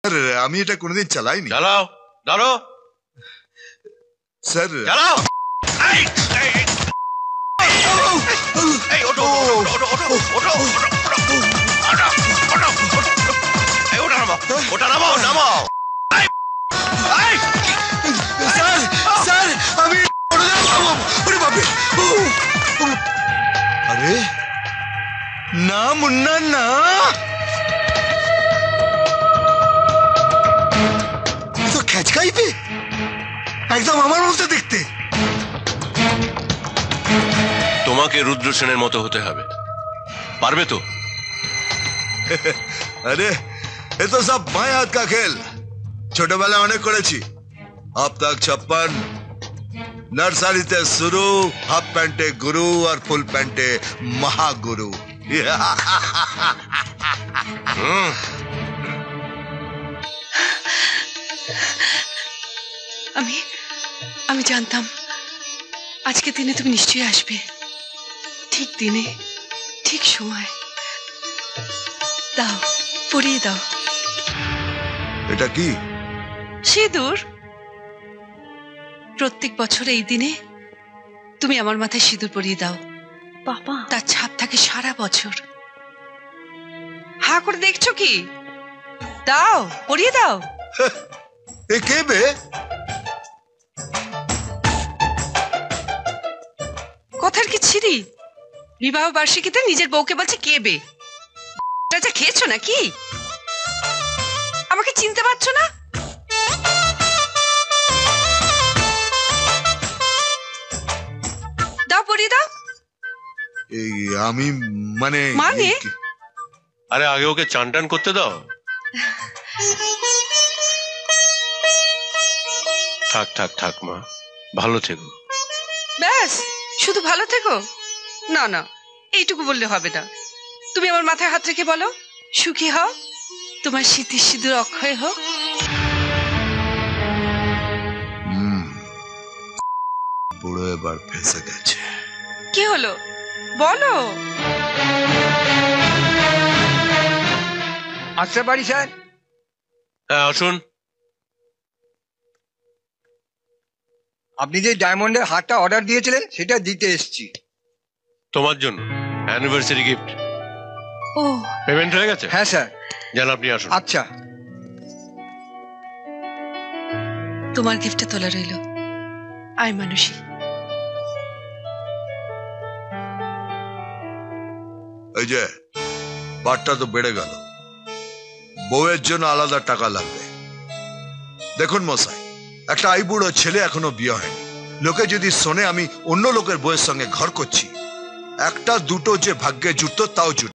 আমি এটা কোনোদিন চালাইনি। চালাও, ধরো স্যার। চালাও। ওটা নামাও, নামাও। স্যার স্যার আমি আরে না মুন্না না, তো খেচকাইবে একদম আমার মতো দেখতে। তোমাকে রুদ্র সেনের মতো হতে হবে, পারবে তো? আরে এ তো সব মায় হাত কা খেল, ছোটবেলায় অনেক করেছি। अब तक 56 নার্সারিতে শুরু, হাফ প্যান্টে গুরু আর ফুল প্যান্টে মহাগুরু। আমি আমি জানতাম আজকে দিনে তুমি নিশ্চয়ই আসবে, ঠিক দিনে ঠিক সময়। দাও, পরিয়ে দাও। এটা কি? সিঁদুর। প্রত্যেক বছর এই দিনে তুমি আমার মাথায় সিঁদুর পরিয়ে দাও বাবা, তার ছাপ থাকে সারা বছর। হা করে দেখছো কি? দাও, পরিয়ে দাও। এ কে বে? কথার কি ছিরি? বিবাহ বার্ষিকীতে নিজের বউকে বলছে কে বে? যা খেয়েছো নাকি? আমাকে চিনতে পারছো না? দাও, পরিয়ে দাও। এই আমি মানে মানে? আরে আগে ওকে চান টান করতে দাও। থাক থাক থাক মা, ভালো থেকো। ব্যাস, শুধু ভালো থেকো? না না, এইটুকু বললে হবে না। তুমি আমার মাথায় হাত রেখে বলো, সুখী হও, তোমার স্মৃতির সিঁদুর অক্ষয় হোক। বুড়ো এবার ফেসে গেছে। কি হলো বলো। আসতে পারি স্যার? হ্যাঁ আসুন। আপনি যে ডায়মন্ডের হারটা অর্ডার দিয়েছিলেন সেটা দিতে এসেছি। তোমার জন্য অ্যানিভার্সারি গিফট। ও, পেমেন্ট হয়ে গেছে? হ্যাঁ স্যার। জান আপনি আসুন। আচ্ছা। তোমার গিফটটা তোলা রইল। আয় মানুষী। এই যে বারটা তো বেড়ে গেল, বউয়ের জন্য আলাদা টাকা লাগবে। দেখুন মশাই, একটা আইবুড়ো ছেলে এখনো বিয়ে হয়নি, লোকে যদি শোনে আমি অন্য লোকের বউয়ের সঙ্গে ঘর করছি, একটা দুটো যে ভাগ্যে জুটতো তাও জুটতো।